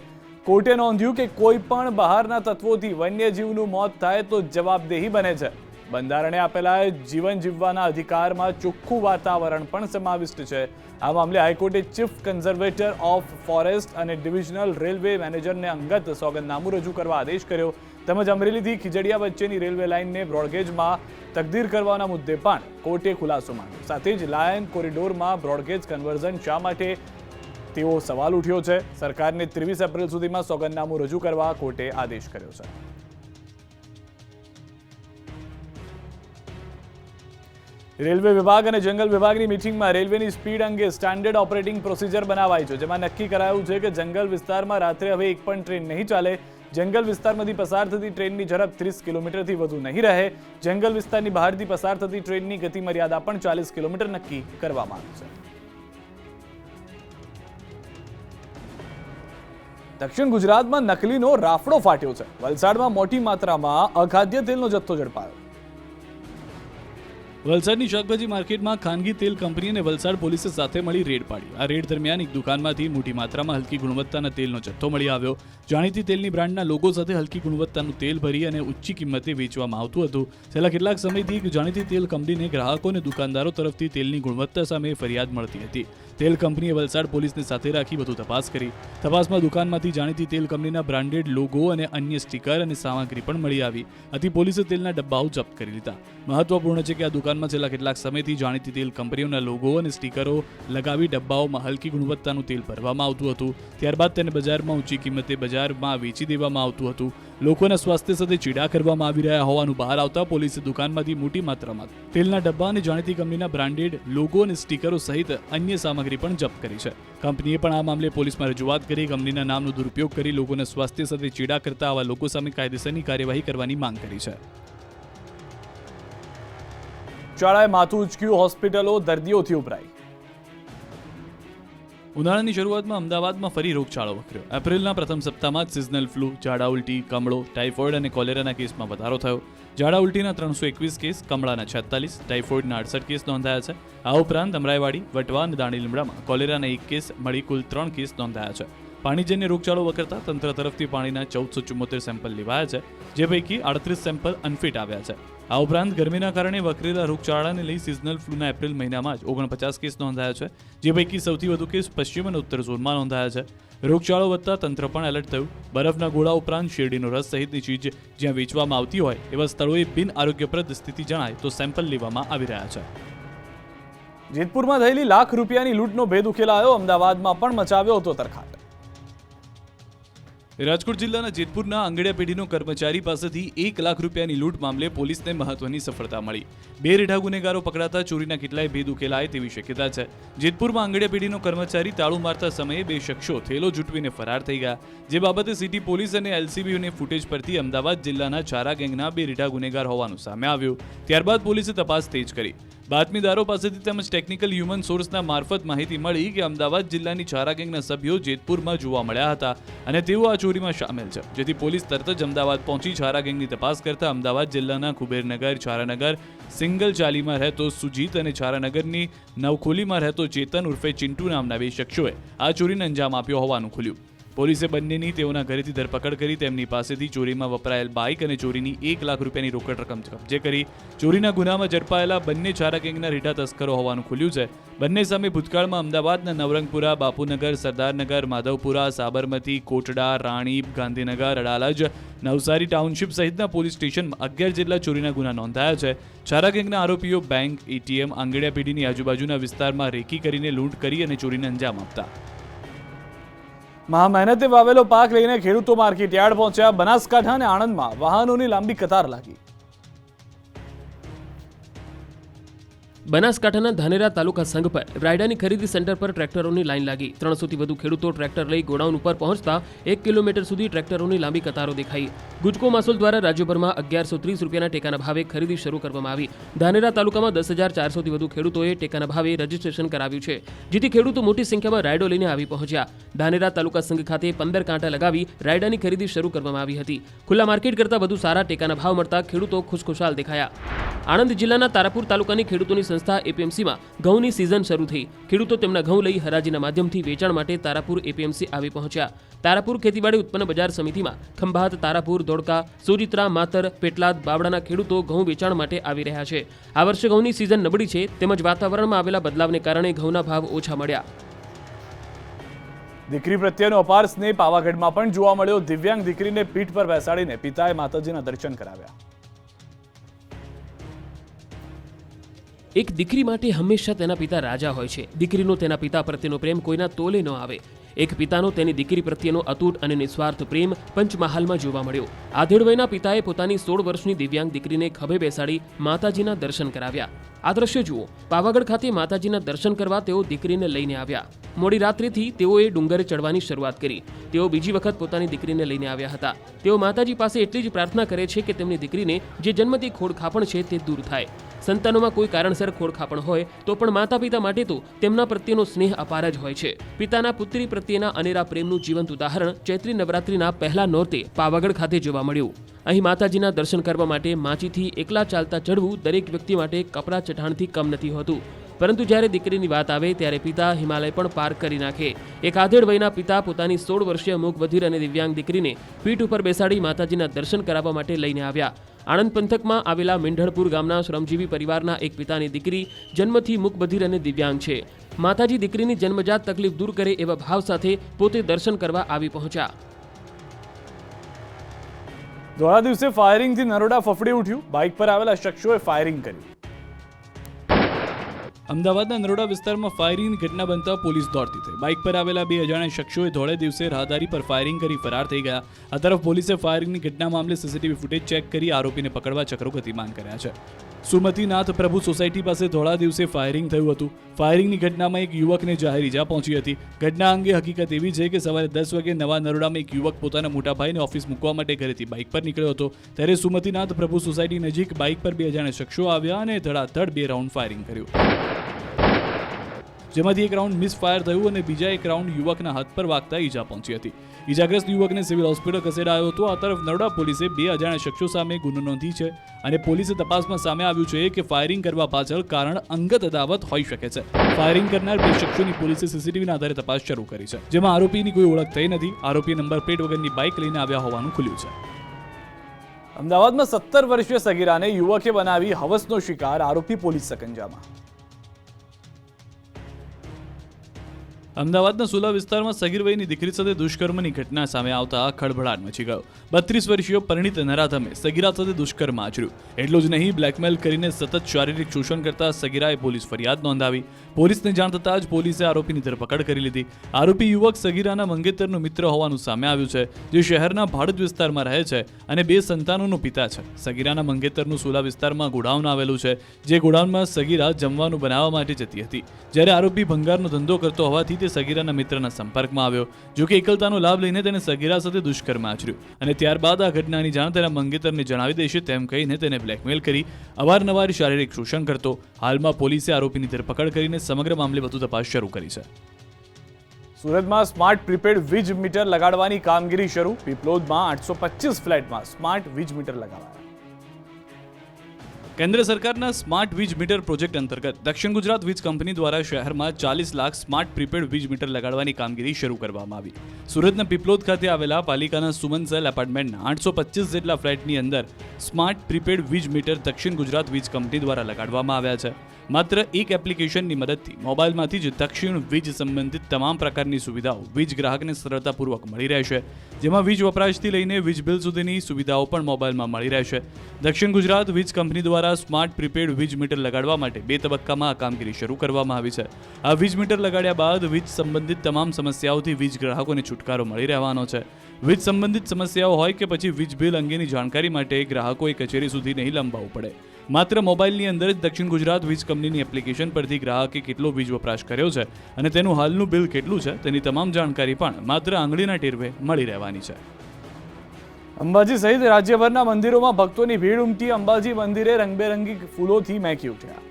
કોર્ટે નોંધ્યું કે કોઈ પણ બહારના તત્વોથી વન્યજીવનું મોત થાય તો જવાબદેહી બને છે. બંધારણે આપેલા જીવન જીવવાના અધિકારમાં ચોખ્ખું વાતાવરણ પણ સમાવિષ્ટ છે. આ મામલે હાઈકોર્ટે ચીફ કન્ઝર્વેટર ઓફ ફોરેસ્ટ અને ડિવિઝનલ રેલવે મેનેજરને અંગત સોગંદનામું રજૂ કરવા આદેશ કર્યો. તેમજ અમરેલીથી ખીજડીયા વચ્ચેની રેલવે લાઇનને બ્રોડગેજમાં તકદીર કરવાના મુદ્દે પણ કોર્ટે ખુલાસો માંગ્યો. સાથે જ લાયન કોરિડોરમાં બ્રોડગેજ કન્વર્ઝન શા માટે તેવો સવાલ ઉઠ્યો છે. સરકારને 23 એપ્રિલ સુધીમાં સોગંદનામું રજૂ કરવા કોર્ટે આદેશ કર્યો છે. રેલવે વિભાગ અને જંગલ વિભાગની મીટિંગમાં રેલવેની સ્પીડ અંગે સ્ટાન્ડર્ડ ઓપરેટિંગ પ્રોસિજર બનાવાઈ છે, જેમાં નક્કી કરાયું છે કે જંગલ વિસ્તારમાં રાત્રે હવે એક પણ ટ્રેન નહીં ચાલે. જંગલ વિસ્તારમાંથી પસાર થતી ટ્રેનની ઝડપ 30 કિલોમીટરથી વધુ નહીં રહે. જંગલ વિસ્તારની બહારથી પસાર થતી ટ્રેનની ગતિ મર્યાદા પણ 40 કિલોમીટર નક્કી કરવામાં આવી છે. દક્ષિણ ગુજરાતમાં નકલીનો રાફડો ફાટ્યો છે. વલસાડમાં મોટી માત્રામાં અખાદ્ય તેલનો જથ્થો ઝડપાયો. વલસાડની શાકભાજી માર્કેટમાં ખાનગી તેલ કંપની અને વલસાડ પોલીસે સાથે મળી રેડ પાડી. આ રેડ દરમિયાન એક દુકાનમાંથી મોટી માત્રામાં હલકી ગુણવત્તાના તેલનો જથ્થો મળી આવ્યો. જાણીતી તેલની બ્રાન્ડના લોગો સાથે હલકી ગુણવત્તાનું તેલ ભરી અને ઊંચી કિંમતે વેચવામાં આવતું હતું. છેલ્લા કેટલાક સમયથી એક જાણીતી તેલ કંપનીને ગ્રાહકો અને દુકાનદારો તરફથી તેલની ગુણવત્તા સામે ફરિયાદ મળતી હતી. તેલ કંપનીએ વલસાડ પોલીસને સાથે રાખી વધુ તપાસ કરી. તપાસમાં દુકાનમાંથી જાણીતી તેલ કંપનીના બ્રાન્ડેડ લોગો અને અન્ય સ્ટીકર અને સામગ્રી પણ મળી આવી. આથી પોલીસે તેલના ડબ્બાઓ જપ્ત કરી લીધા. મહત્વપૂર્ણ છે કે આ દુકાનમાં છેલ્લા કેટલાક સમયથી જાણીતી તેલ કંપનીઓના લોગો અને સ્ટીકરો લગાવી ડબ્બાઓમાં હલકી ગુણવત્તાનું તેલ ભરવામાં આવતું હતું. ત્યારબાદ તેને બજારમાં ઊંચી કિંમતે બજારમાં વેચી દેવામાં આવતું હતું. લોકોના સ્વાસ્થ્ય સાથે ચીડા કરવામાં આવી રહ્યા હોવાનું બહાર આવતા પોલીસે દુકાનમાંથી મોટી માત્રામાં તેલના ડબ્બા અને જાણીતી કંપનીના બ્રાન્ડેડ લોગો અને સ્ટીકરો સહિત અન્ય સામગ્રી પણ જપ્ત કરી છે. કંપનીએ પણ આ મામલે પોલીસમાં રજૂઆત કરી કંપનીના નામનો દુરુપયોગ કરી લોકોના સ્વાસ્થ્ય સાથે ચીડા કરતા આવા લોકો સામે કાયદેસરની કાર્યવાહી કરવાની માંગ કરી છે. શાળાએ માથું ઉચક્યું, હોસ્પિટલો દર્દીઓથી ઉભરાઈ. ઉનાળાની શરૂઆતમાં અમદાવાદમાં ફરી રોગચાળો વકર્યો. એપ્રિલના પ્રથમ સપ્તાહમાં જ સિઝનલ ફ્લૂ, ઝાડા ઉલટી, કમળો, ટાઇફોઇડ અને કોલેરાના કેસમાં વધારો થયો. ઝાડા ઉલટીના 321 કેસ, કમળાના 46, ટાઇફોઇડના 68 કેસ નોંધાયા છે. આ ઉપરાંત અમરાઈવાડી, વટવા અને દાણી લીમડામાં કોલેરાના 1 કેસ મળી કુલ 3 કેસ નોંધાયા છે. પાણીજન્ય રોગચાળો વકરતા તંત્ર તરફથી પાણીના 1474 સેમ્પલ લેવાયા છે, જે પૈકી 38 સેમ્પલ અનફિટ આવ્યા છે. આ ઉપરાંત ગરમીના કારણે વકરેલા રોગચાળાને લઈ સિઝનલ ફ્લૂના એપ્રિલ મહિનામાં જ 49 કેસ નોંધાયા છે, જે પૈકી સૌથી વધુ કેસ પશ્ચિમ અને ઉત્તર ઝોનમાં નોંધાયા છે. રોગચાળો વધતા તંત્ર પણ એલર્ટ થયું. બરફના ગોળા ઉપરાંત શેરડીનો રસ સહિતની ચીજ જ્યાં વેચવામાં આવતી હોય એવા સ્થળોએ બિન આરોગ્યપ્રદ સ્થિતિ જણાય તો સેમ્પલ લેવામાં આવી રહ્યા છે. જેતપુરમાં થયેલી લાખ રૂપિયાની લૂંટનો ભેદ ઉકેલાયો. અમદાવાદમાં પણ મચાવ્યો હતો તરખાટ. રાજકોટ જિલ્લાના જેતપુરના આંગડિયા પેઢીનો કર્મચારી પાસેથી 1 લાખ રૂપિયાની લૂંટ મામલે પોલીસને મહત્વની સફળતા મળી. 2 રેઢા ગુનેગારો પકડાતા ચોરીના કેટલાય ભેદ ઉકેલાય તેવી શક્યતા છે. જેતપુરમાં આંગડિયા પેઢીનો કર્મચારી તાળું મારતા સમયે 2 શખ્સો થેલો જૂટવીને ફરાર થઈ ગયા. જે બાબતે સિટી પોલીસ અને એલસીબીઓને ફૂટેજ પરથી અમદાવાદ જિલ્લાના ચારા ગેંગના 2 રેઢા ગુનેગાર હોવાનું સામે આવ્યું. ત્યારબાદ પોલીસે તપાસ તેજ કરી. બાતમીદારો પાસેથી તેમજ ટેકનિકલ હ્યુમન સોર્સના મારફત માહિતી મળી કે અમદાવાદ જિલ્લાની ચારા ગેંગના સભ્યો જેતપુરમાં જોવા મળ્યા હતા અને તેઓ આ ચોરીમાં સામેલ છે. જેથી પોલીસ તરત જ અમદાવાદ પહોંચી ચારા ગેંગની તપાસ કરતા અમદાવાદ જિલ્લાના કુબેરનગર, ચારાનગર, સિંગલ ચાલીમાં રહેતો સુજીત અને ચારાનગરની નવખોલીમાં રહેતો ચેતન ઉર્ફે ચિંટુ નામના 2 શખ્સોએ આ ચોરીને અંજામ આપ્યો હોવાનું ખુલ્યું. પોલીસે બંનેની તેઓના ઘરેથી ધરપકડ કરી તેમની પાસેથી ચોરીમાં વપરાયેલ બાઇક અને ચોરીની 1 લાખ રૂપિયાની રોકડ રકમ કબજે કરી. ચોરીના ગુનામાં ઝડપાયેલા બંને ચારા ગેંગના રીઢા તસ્કરો હોવાનું ખુલ્યું છે. બંને સામે ભૂતકાળમાં અમદાવાદના નવરંગપુરા, બાપુનગર, સરદારનગર, માધવપુરા, સાબરમતી, કોટડા, રાણીપ, ગાંધીનગર, અડાલજ, નવસારી ટાઉનશીપ સહિતના પોલીસ સ્ટેશનમાં 11 જેટલા ચોરીના ગુના નોંધાયા છે. ચારા ગેંગના આરોપીઓ બેંક, એટીએમ, આંગડિયા પેઢીની આજુબાજુના વિસ્તારમાં રેકી કરીને લૂંટ કરી અને ચોરીને અંજામ આપતા. મહા મહેનતે વાવેલો પાક લઈને ખેડૂતો માર્કેટ યાર્ડ પહોંચ્યા. બનાસકાંઠા અને આણંદમાં વાહનોની લાંબી કતાર લાગી. બનાસકાંઠાના ધાનેરા તાલુકા સંઘ પર રાયડાની ખરીદી સેન્ટર પર ટ્રેક્ટરોની લાઈન લાગી. 300થી વધુ ખેડૂતો ટ્રેક્ટર લઈ ગોડાઉન ઉપર પહોંચતા 1 કિલોમીટર સુધી ટ્રેક્ટરોની લાંબી કતારો દેખાઈ. ગુજકો માસોલ દ્વારા રાજ્યભરમાં 1130 રૂપિયાના ટેકાના ભાવે ખરીદી શરૂ કરવામાં આવી. ધાનેરા તાલુકામાં 10,400થી વધુ ખેડૂતોએ ટેકાના ભાવે રજીસ્ટ્રેશન કરાવ્યું છે, જેથી ખેડૂતો મોટી સંખ્યામાં રાયડો લઈને આવી પહોંચ્યા. ધાનેરા તાલુકા સંઘ ખાતે 15 કાંટા લગાવી રાયડાની ખરીદી શરૂ કરવામાં આવી હતી. ખુલ્લા માર્કેટ કરતાં વધુ સારા ટેકાના ભાવ મળતા ખેડૂતો ખુશખુશાલ દેખાયા. આણંદ જિલ્લાના તારાપુર તાલુકાની ખેડૂતોની સંસ્થા એપીએમસીમાં ઘઉંની સિઝન શરૂ થઈ. ખેડૂતો તેમના ઘઉં લઈ હરાજીના માધ્યમથી વેચાણ માટે તારાપુર એપીએમસી આવી પહોંચ્યા. તારાપુર ખેતીવાડી ઉત્પન્ન બજાર સમિતિમાં ખંભાત, તારાપુર, ધોળકા, સોજિત્રા, માતર, પેટલાદ, બાવડાના ખેડૂતો ઘઉં વેચાણ માટે આવી રહ્યા છે. આ વર્ષે ઘઉંની સિઝન નબળી છે તેમજ વાતાવરણમાં આવેલા બદલાવને કારણે ઘઉંના ભાવ ઓછા મળ્યા. દીકરી પ્રત્યેનો અપાર સ્નેહ પાવાગઢમાં પણ જોવા મળ્યો. દિવ્યાંગ દીકરીને પીઠ પર બેસાડીને પિતાએ માતાજીના દર્શન કરાવ્યા. એક દીકરી માટે હંમેશા તેના પિતા રાજા હોય છે. દીકરીનો તેના પિતા પ્રત્યેનો પ્રેમ કોઈના તોલે ન આવે. એક પિતાનો તેની દીકરી પ્રત્યેનો અતૂટ અને નિસ્વાર્થ પ્રેમ પંચમહાલમાં જોવા મળ્યો. આધેડ વયના પિતાએ પોતાની 16 વર્ષની દિવ્યાંગ દીકરીને ખભે બેસાડી માતાજીના દર્શન કરાવ્યા. આ દ્રશ્ય જુઓ. પાવાગઢ ખાતે માતાજીના દર્શન કરવા તેઓ દીકરીને લઈને આવ્યા. મોડી રાત્રિથી તેઓએ ડુંગર ચડવાની શરૂઆત કરી. તેઓ બીજી વખત પોતાની દીકરીને લઈને આવ્યા હતા. તેઓ માતાજી પાસે એટલી જ પ્રાર્થના કરે છે કે તેમની દીકરીને જે જન્મથી ખોડખાપણ છે તે દૂર થાય. સંતાનોમાં કોઈ કારણસર ખોડખાપણ હોય તો પણ માતા પિતા માટે તો તેમના પ્રત્યેનો સ્નેહ અપાર જ હોય છે. પિતાના પુત્રી પ્રત્યેના અનેરા પ્રેમનું જીવંત ઉદાહરણ ચૈત્રી નવરાત્રિના પહેલા નોરતે પાવાગઢ ખાતે જોવા મળ્યું. અહીં માતાજીના દર્શન કરવા માટે માચીથી એકલા ચાલતા ચડવું દરેક વ્યક્તિ માટે કપરા ચઢાણથી કમ નથી હોતું, પરંતુ જ્યારે દીકરીની વાત આવે ત્યારે પિતા હિમાલય પણ પાર કરી નાખે. એક આધેડ વયના પિતા પોતાની 16 વર્ષીય મૂક બધિર અને દિવ્યાંગ દીકરીને પીઠ ઉપર બેસાડી માતાજીના દર્શન કરાવવા માટે લઈને આવ્યા. આણંદ પંથકમાં આવેલા મેંઢળપુર ગામના શ્રમજીવી પરિવારના એક પિતાની દીકરી જન્મથી મૂક બધિર અને દિવ્યાંગ છે. માતાજી દીકરીની જન્મજાત તકલીફ દૂર કરે એવા ભાવ સાથે પોતે દર્શન કરવા આવી પહોંચ્યા. ધોળા દિવસે ફાયરિંગથી નરોડા ફફડી ઉઠ્યું. બાઇક પર આવેલા શખ્સોએ ફાયરિંગ કર્યું. અમદાવાદના નરોડા વિસ્તારમાં ફાયરિંગની ઘટના બનતા પોલીસ દોડતી થઈ. બાઇક પર આવેલા 2 અજાણ્યા શખ્સોએ ધોળે દિવસે રાહદારી પર ફાયરિંગ કરી ફરાર થઈ ગયા. આ તરફ પોલીસે ફાયરિંગની ઘટના મામલે સીસીટીવી ફૂટેજ ચેક કરી આરોપીને પકડવા ચક્રો ગતિમાન કર્યા છે. સુમતીનાથ પ્રભુ સોસાયટી પાસે ધોળા દિવસે ફાયરિંગ થયું હતું. ફાયરિંગની ઘટનામાં એક યુવકને જાહેર ઈજા પહોંચી હતી. ઘટના અંગે હકીકત એવી છે કે સવારે 10 વાગે નવા નરોડામાં એક યુવક પોતાના મોટા ભાઈને ઓફિસ મૂકવા માટે ઘરેથી બાઇક પર નીકળ્યો હતો. ત્યારે સુમતીનાથ પ્રભુ સોસાયટી નજીક બાઇક પર 2 અજાણ્યા શખ્સો આવ્યા અને ધડાધડ 2 રાઉન્ડ ફાયરિંગ કર્યું, જેમાંથી એક રાઉન્ડ મિસ ફાયર થયું અને બીજા એક રાઉન્ડ યુવકના હાથ પર વાગતા ઈજા પહોંચી હતી. ઈજાગ્રસ્ત યુવકને સિવિલ હોસ્પિટલ ખસેડાયો હતો. આ તરફ નરોડા પોલીસે 2 અજાણ્યા શખ્સો સામે ગુનો નોંધી છે અને પોલીસે તપાસમાં સામે આવ્યું છે કે ફાયરિંગ કરવા પાછળ કારણ અંગત અદાવત હોઈ શકે છે. ફાયરિંગ કરનાર 2 શખ્સોની પોલીસે સીસીટીવીના આધારે તપાસ શરૂ કરી છે, જેમાં આરોપીની કોઈ ઓળખ થઈ નથી. આરોપી નંબર પ્લેટ વગરની બાઇક લઈને આવ્યા હોવાનું ખુલ્યું છે. અમદાવાદમાં 17 વર્ષીય સગીરાને યુવકે બનાવી હવસનો શિકાર, આરોપી પોલીસ સકંજામાં. અમદાવાદના સુલા વિસ્તારમાં સગીર વયની દીકરી સાથે દુષ્કર્મની ઘટના સામે આવતા ખળભળાટ મચી ગયો. 32 વર્ષીય પરિણીત નરાધમે સગીરા સાથે દુષ્કર્મ આચર્યું. એટલું જ નહીં, બ્લેકમેલ કરીને સતત શારીરિક શોષણ કરતા સગીરાએ પોલીસ ફરિયાદ નોંધાવી. પોલીસને જાણ થતાં જ પોલીસે આરોપીની ધરપકડ કરી લીધી. આરોપી યુવક સગીરાના મંગેતરનો મિત્ર હોવાનું સામે આવ્યું છે, જે શહેરના ભાડજ વિસ્તારમાં રહે છે અને 2 સંતાનોનો પિતા છે. સગીરાના મંગેતરનું સુલા વિસ્તારમાં ગોડાઉન આવેલું છે, જે ગોડાઉનમાં સગીરા જમવાનું બનાવવા માટે જતી હતી. જ્યારે આરોપી ભંગારનો ધંધો કરતો હોવાથી તે સગીરાના મિત્રના સંપર્કમાં આવ્યો. જોકે એકલતાનો લાભ લઈને તેને સગીરા સાથે દુષ્કર્મ આચર્યું અને ત્યારબાદ આ ઘટનાની જાણ તેના મંગેતરને જણાવી દેશે તેમ કહીને તેને બ્લેકમેલ કરી અવારનવાર શારીરિક શોષણ કરતો. હાલમાં પોલીસે આરોપીની ધરપકડ કરીને સમગ્ર મામલે વધુ તપાસ શરૂ કરી છે. સુરતમાં સ્માર્ટ પ્રીપેડ વીજ મીટર લગાડવાની કામગીરી શરૂ. પીપલોદમાં 825 ફ્લેટમાં સ્માર્ટ વીજ મીટર લગાવાયા. કેન્દ્ર સરકારના સ્માર્ટ વીજ મીટર પ્રોજેક્ટ અંતર્ગત દક્ષિણ ગુજરાત વીજ કંપની દ્વારા શહેરમાં 40 લાખ સ્માર્ટ પ્રીપેડ વીજ મીટર લગાડવાની કામગીરી શરૂ કરવામાં આવી. સુરતના પીપલોદ ખાતે આવેલા પાલિકાના સુમનસેલ એપાર્ટમેન્ટના 825 જેટલા ફ્લેટની અંદર સ્માર્ટ પ્રીપેડ વીજ મીટર દક્ષિણ ગુજરાત વીજ કંપની દ્વારા લગાડવામાં આવ્યા છે. માત્ર એક એપ્લિકેશનની મદદથી મોબાઈલમાંથી જ દક્ષિણ વીજ સંબંધિત તમામ પ્રકારની સુવિધાઓ વીજ ગ્રાહકને સરળતાપૂર્વક મળી રહેશે, જેમાં વીજ વપરાશથી લઈને વીજ બિલ સુધીની સુવિધાઓ પણ મોબાઈલમાં મળી રહેશે. દક્ષિણ ગુજરાત વીજ કંપની દ્વારા સ્માર્ટ પ્રીપેડ વીજ મીટર લગાડવા માટે 2 તબક્કામાં આ કામગીરી શરૂ કરવામાં આવી છે. આ વીજ મીટર લગાડ્યા બાદ વીજ સંબંધિત તમામ સમસ્યાઓથી વીજ ગ્રાહકોને છુટકારો મળી રહેવાનો છે. વીજ સંબંધિત સમસ્યાઓ હોય કે પછી વીજ બિલ અંગેની જાણકારી માટે ગ્રાહકોએ કચેરી સુધી નહીં લંબાવવું પડે. માત્ર મોબાઈલની અંદર જ દક્ષિણ ગુજરાત વીજ કંપનીની એપ્લિકેશન પરથી ગ્રાહકે કેટલો વીજ વપરાશ કર્યો છે અને તેનું હાલનું બિલ કેટલું છે તેની તમામ જાણકારી પણ માત્ર આંગળીના ટેરવે મળી રહેવાની છે. અંબાજી સહિત રાજ્યભરના મંદિરોમાં ભક્તોની ભીડ ઉમટી. અંબાજી મંદિરે રંગબેરંગી ફૂલોથી મહેકી ઉઠ્યા.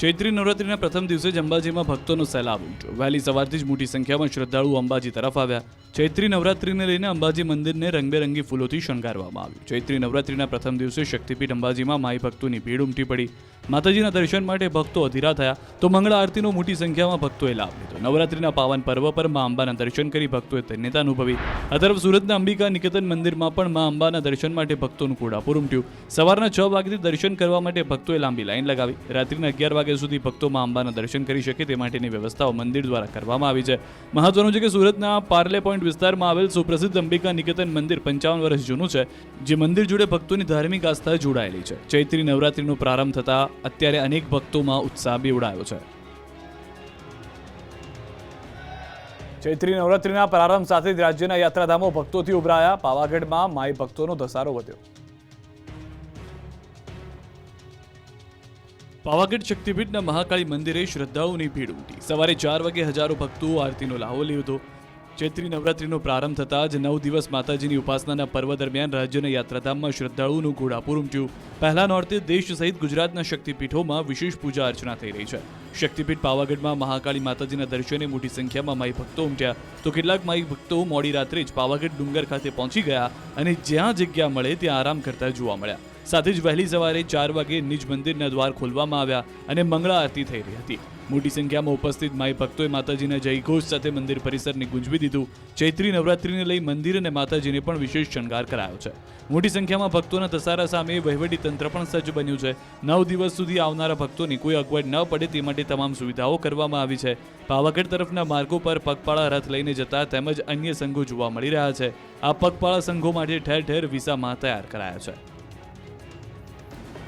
ચૈત્રી નવરાત્રીના પ્રથમ દિવસે જ અંબાજીમાં ભક્તોનો સૈલાબ ઉમટ્યો. વહેલી સવારથી જ મોટી સંખ્યામાં શ્રદ્ધાળુઓ અંબાજી તરફ આવ્યા. ચૈત્રી નવરાત્રીને લઈને અંબાજી મંદિરને રંગબેરંગી ફૂલોથી શણગારવામાં આવ્યું. ચૈત્રી નવરાત્રીના પ્રથમ દિવસે શક્તિપીઠ અંબાજીમાં માઈ ભક્તોની ભીડ ઉમટી પડી. માતાજીના દર્શન માટે ભક્તો અધીરા થયા તો મંગળા આરતીનો મોટી સંખ્યામાં ભક્તોએ લાભ લીધો. નવરાત્રીના પાવન પર્વ પર મા અંબાના દર્શન કરી ભક્તોએ ધન્યતા અનુભવી. આ તરફ સુરતના અંબિકા નિકેતન મંદિરમાં પણ મા અંબાના દર્શન માટે ભક્તોનું ઘોડાપુર ઉમટ્યું. સવારના 6 વાગ્યાથી દર્શન કરવા માટે ભક્તોએ લાંબી લાઈન લગાવી. રાત્રિના 11 વાગ્યા સુધી ભક્તો મા અંબાના દર્શન કરી શકે તે માટેની વ્યવસ્થાઓ મંદિર દ્વારા કરવામાં આવી છે. મહત્વનું છે કે સુરતના પાર્લે પોઈન્ટ વિસ્તારમાં આવેલ સુપ્રસિદ્ધ અંબિકા નિકેતન મંદિર 55 વર્ષ જૂનું છે, જે મંદિર જોડે ભક્તોની ધાર્મિક આસ્થા જોડાયેલી છે. ચૈત્રી નવરાત્રીનો પ્રારંભ થતા અત્યારે અનેક ભક્તોમાં ઉત્સાહ બેવડાયો છે. ચૈત્રી નવરાત્રીના પ્રારંભ સાથે જ રાજ્યના યાત્રાધામો ભક્તોથી ઉભરાયા. પાવાગઢમાં માઈ ભક્તોનો ધસારો વધ્યો. પાવાગઢ શક્તિપીઠના મહાકાળી મંદિરે શ્રદ્ધાળુઓની ભીડ ઉમટી. સવારે 4 વાગે હજારો ભક્તો આરતીનો લાહો લીધો. ચૈત્રી નવરાત્રીનો પ્રારંભ થતાં જ 9 દિવસ માતાજીની ઉપાસનાના પર્વ દરમિયાન રાજ્યના યાત્રાધામમાં શ્રદ્ધાળુઓનું ઘોડાપુર ઉમટ્યું. પહેલા નોરતે દેશ સહિત ગુજરાતના શક્તિપીઠોમાં વિશેષ પૂજા અર્ચના થઈ રહી છે. શક્તિપીઠ પાવાગઢમાં મહાકાળી માતાજીના દર્શને મોટી સંખ્યામાં માઈ ભક્તો ઉમટ્યા, તો કેટલાક માઈ ભક્તો મોડી રાત્રે જ પાવાગઢ ડુંગર ખાતે પહોંચી ગયા અને જ્યાં જગ્યા મળે ત્યાં આરામ કરતા જોવા મળ્યા. સાથે જ વહેલી સવારે 4 વાગે નિજ મંદિરના દ્વાર ખોલવામાં આવ્યા અને મંગળા આરતી થઈ રહી હતી. મોટી સંખ્યામાં ઉપસ્થિત માઈ ભક્તોએ માતાજીના જયઘોષ સાથે મંદિર પરિસરને ગુંજવી દીધું. ચૈત્રી નવરાત્રીને લઈ મંદિર અને માતાજીને પણ વિશેષ શણગાર કરાયો છે. મોટી સંખ્યામાં ભક્તોના ધસારા સામે વહીવટી તંત્ર પણ સજ્જ બન્યું છે. 9 દિવસ સુધી આવનારા ભક્તોની કોઈ અગવડ ન પડે તે માટે તમામ સુવિધાઓ કરવામાં આવી છે. પાવાગઢ તરફના માર્ગો પર પગપાળા રથ લઈને જતા તેમજ અન્ય સંઘો જોવા મળી રહ્યા છે. આ પગપાળા સંઘો માટે ઠેર ઠેર વિસામાં તૈયાર કરાયા છે.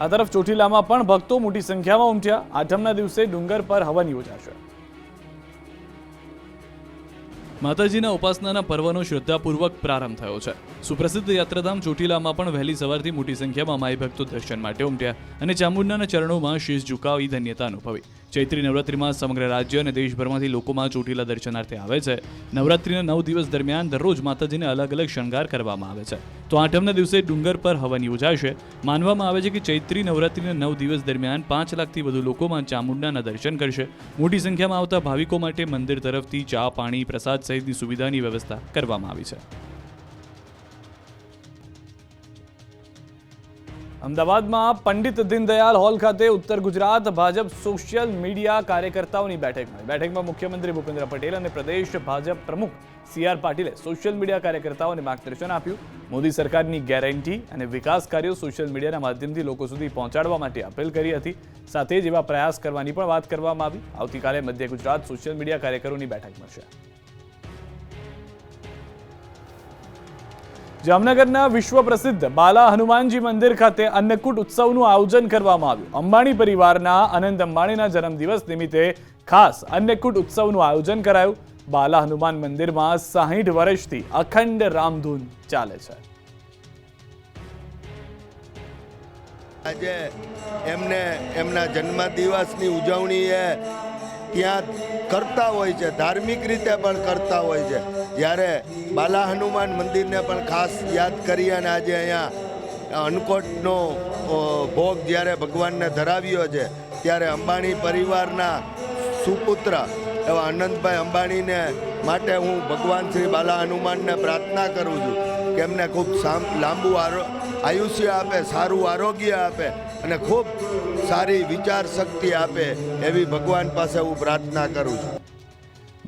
આ તરફ ચોટીલામાં પણ ભક્તો મોટી સંખ્યામાં ઉમટ્યા. આઠમના દિવસે ડુંગર પર હવન યોજાશે. માતાજીના ઉપાસનાના પર્વનો શ્રદ્ધાપૂર્વક પ્રારંભ થયો છે. સુપ્રસિદ્ધ યાત્રાધામ ચોટીલામાં પણ વહેલી સવારથી મોટી સંખ્યામાં માઈ ભક્તો દર્શન માટે ઉમટ્યા અને ચામુંડાના ચરણોમાં શીશ ઝુકાવી ધન્યતા અનુભવી. ચૈત્રી નવરાત્રીમાં સમગ્ર રાજ્ય અને દેશભરમાંથી લોકોમાં ચોટીલા દર્શનાર્થે આવે છે. નવરાત્રીના 9 દિવસ દરમિયાન દરરોજ માતાજીને અલગ અલગ શણગાર કરવામાં આવે છે. તો આઠમના દિવસે ડુંગર પર હવન યોજાશે. માનવામાં આવે છે કે ચૈત્રી નવરાત્રીના 9 દિવસ દરમિયાન 5 લાખથી વધુ લોકોમાં ચામુંડાના દર્શન કરશે. મોટી સંખ્યામાં આવતા ભાવિકો માટે મંદિર તરફથી ચા, પાણી, પ્રસાદ સહિતની સુવિધાની વ્યવસ્થા કરવામાં આવી છે. અમદાવાદમાં પંડિત દીનદયાળ હોલ ખાતે ઉત્તર ગુજરાત ભાજપ સોશિયલ મીડિયા કાર્યકર્તાઓની બેઠકમાં મુખ્યમંત્રી ભૂપેન્દ્ર પટેલ અને પ્રદેશ ભાજપ પ્રમુખ CR પાટીલે સોશિયલ મીડિયા કાર્યકર્તાઓને માર્ગદર્શન આપ્યું. મોદી સરકારની ગેરંટી અને વિકાસ કાર્યો સોશિયલ મીડિયાના માધ્યમથી લોકો સુધી પહોંચાડવા માટે અપીલ કરી હતી. સાથે જ એવા પ્રયાસ કરવાની પણ વાત કરવામાં આવી. આવતીકાલે મધ્ય ગુજરાત સોશિયલ મીડિયા કાર્યકરોની બેઠક મળશે. જામનગરના વિશ્વ પ્રસિદ્ધ બાલા હનુમાનજી મંદિર ખાતે અન્નકૂટ ઉત્સવનું આયોજન કરવામાં આવ્યું. અંબાણી પરિવારના અનંત અંબાણીના જન્મદિવસ નિમિત્તે ખાસ અન્નકૂટ ઉત્સવનું આયોજન કરાયું. બાલા હનુમાન મંદિરમાં 60 વર્ષથી અખંડ રામધૂન ચાલે છે. આજે એમને એમના જન્મદિવસની ઉજવણી ત્યાં કરતા હોય છે, ધાર્મિક રીતે પણ કરતા હોય છે. જ્યારે બાલા હનુમાન મંદિરને પણ ખાસ યાદ કરી અને આજે અહીંયા અન્નકૂટનો ભોગ જ્યારે ભગવાનને ધરાવ્યો છે, ત્યારે અંબાણી પરિવારના સુપુત્ર એવા અનંતભાઈ અંબાણીને માટે હું ભગવાન શ્રી બાલા હનુમાનને પ્રાર્થના કરું છું કે એમને ખૂબ લાંબુ આયુષ્ય આપે, સારું આરોગ્ય આપે અને ખૂબ સારી વિચાર શક્તિ આપે એવી ભગવાન પાસે હું પ્રાર્થના કરું છું.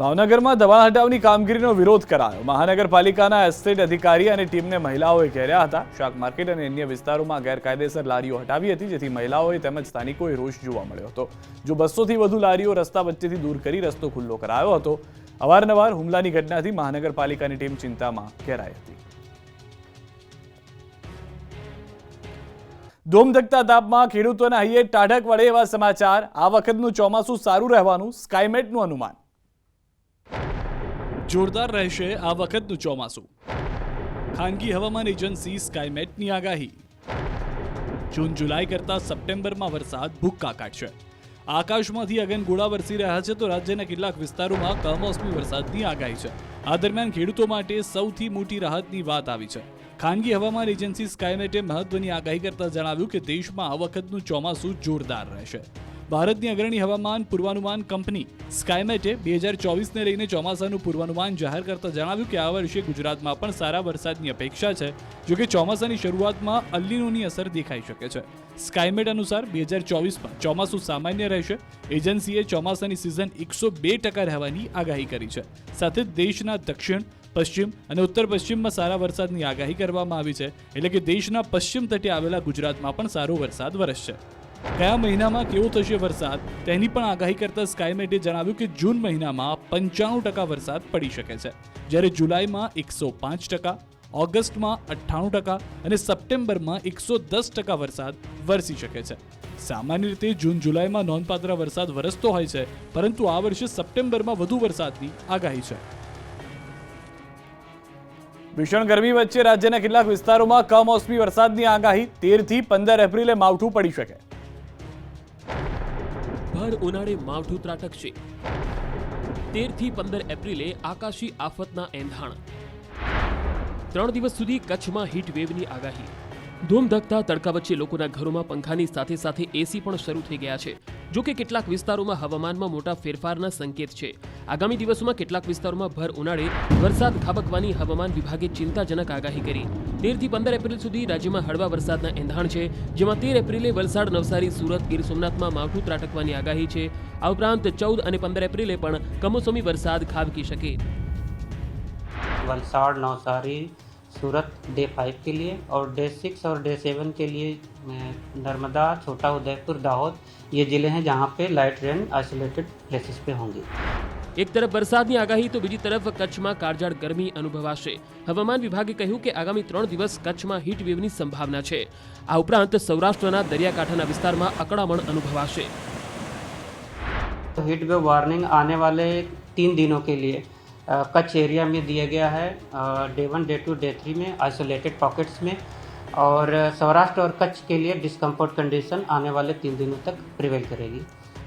ભાવનગરમાં દબાણ હટાવની કામગીરીનો વિરોધ કરાયો. મહાનગરપાલિકાના એસ્ટેટ અધિકારી અને ટીમને મહિલાઓએ ઘેર્યા હતા. શાક માર્કેટ અને અન્ય વિસ્તારોમાં ગેરકાયદેસર લારીઓ હટાવી હતી, જેથી મહિલાઓએ તેમજ સ્થાનિકોએ રોષ જોવા મળ્યો હતો. જો 200 થી વધુ લારીઓ રસ્તા વચ્ચેથી દૂર કરી રસ્તો ખુલ્લો કરાયો હતો. અવારનવાર હુમલાની ઘટનાથી મહાનગરપાલિકાની ટીમ ચિંતામાં ઘેરાઈ હતી. ધોમધકતા તાપમાં ખેડૂતોના હૈયે ટાઢક વળે એવા સમાચાર. આ વખતનું ચોમાસું સારું રહેવાનું સ્કાયમેટનું અનુમાન. જોરદાર રહેશે આ વખતનું ચોમાસું. ખાનગી હવામાન એજન્સી સ્કાયમેટની આગાહી. જૂન જુલાઈ કરતા સપ્ટેમ્બરમાં વરસાદ ભૂક્કા કાઢશે. આકાશમાંથી અગનગોળા વરસી રહ્યા છે, તો રાજ્યના કેટલાક વિસ્તારોમાં કમોસમી વરસાદની આગાહી છે. આ દરમિયાન ખેડૂતો માટે સૌથી મોટી રાહતની વાત આવી છે. ખાનગી હવામાન એજન્સી સ્કાયમેટે મહત્વની આગાહી કરતા જણાવ્યું કે દેશમાં આ વખતનું ચોમાસું જોરદાર રહેશે. ભારતની અગ્રણી હવામાન પૂર્વાનુમાન કંપની સ્કાયમેટે 2024ને લઈને ચોમાસાનું પૂર્વાનુમાન જાહેર કરતા જણાવ્યું કે આ વર્ષે ગુજરાતમાં પણ સારા વરસાદની અપેક્ષા છે. જોકે ચોમાસાની શરૂઆતમાં અલ્નીનોની અસર દેખાઈ શકે છે. સ્કાયમેટ અનુસાર 2024માં ચોમાસું સામાન્ય રહેશે. એજન્સીએ ચોમાસાની સિઝન 102% રહેવાની આગાહી કરી છે. સાથે જ દેશના દક્ષિણ, પશ્ચિમ અને ઉત્તર પશ્ચિમમાં સારા વરસાદની આગાહી કરવામાં આવી છે. એટલે કે દેશના પશ્ચિમ તટે આવેલા ગુજરાતમાં પણ સારો વરસાદ વરસશે. કયા મહિનામાં કેવો થશે વરસાદ તેની પણ આગાહી કરતા સ્કાયમેટે જણાવ્યું કે જૂન મહિનામાં 95% વરસાદ પડી શકે છે, જ્યારે જુલાઈમાં 105%, ઓગસ્ટમાં 98% અને સપ્ટેમ્બરમાં 110% વરસાદ વરસી શકે છે. સામાન્ય રીતે જૂન જુલાઈમાં નોંધપાત્ર વરસાદ વરસતો હોય છે, પરંતુ આ વર્ષે સપ્ટેમ્બરમાં વધુ વરસાદની આગાહી છે. ભીષણ ગરમી વચ્ચે રાજ્યના કેટલાક વિસ્તારોમાં કમોસમી વરસાદની આગાહી. 13 થી 15 એપ્રિલે માવઠું પડી શકે. ભર ઉનાળે માવઠું ત્રાટકશે. 13થી 15 એપ્રિલે આકાશી આફતના એંધાણ. 3 દિવસ સુધી કચ્છમાં હીટ વેવની આગાહી. ધૂમધકતા તડકા વચ્ચે લોકોના ઘરોમાં પંખાની સાથે સાથે એસી પણ શરૂ થઈ ગયા છે. જો કે કેટલાક વિસ્તારોમાં હવામાનમાં મોટા ફેરફારના સંકેત છે. આગામી દિવસોમાં કેટલાક વિસ્તારોમાં ભર ઉનાળે વરસાદ ખાબકવાની હવામાન વિભાગે ચિંતાજનક આગાહી કરી. 13થી 15 એપ્રિલ સુધી રાજ્યમાં હળવા વરસાદના એંધાણ છે, જેમાં 13 એપ્રિલે વલસાડ, નવસારી, સુરત, ગીર સોમનાથમાં માવઠું ત્રાટકવાની આગાહી છે. આ ઉપરાંત 14 અને 15 એપ્રિલે પણ કમોસમી વરસાદ ખાબકી શકે. वलसाड़, नवसारी, सूरत डे 5 के लिए और डे 6 और डे 7 के लिए नर्मदा, छोटा उदयपुर, दाहोद ये ज़िले हैं जहाँ पे लाइट रेन आइसोलेटेड प्लेसेस पे होंगी. એક તરફ વરસાદની આગાહી તો બીજી તરફ કચ્છમાં કાળઝાળ ગરમી અનુભવાશે. હવામાન વિભાગે કહ્યું કે આગામી 3 દિવસ કચ્છમાં હીટ વેવની સંભાવના છે. આ ઉપરાંત સૌરાષ્ટ્રના દરિયાકાંઠાના વિસ્તારમાં અકળામણ અનુભવાશે. तो हीट वेव वार्निंग आने वाले 3 दिनों के लिए कच्छ एरिया में दिया गया है, डे 1, डे 2, डे 3 में आइसोलेटेड पॉकेट्स में, और सौराष्ट्र और कच्छ के लिए डिस्कम्फर्ट कंडीशन आने वाले 3 दिनों तक प्रिवेल करेगी.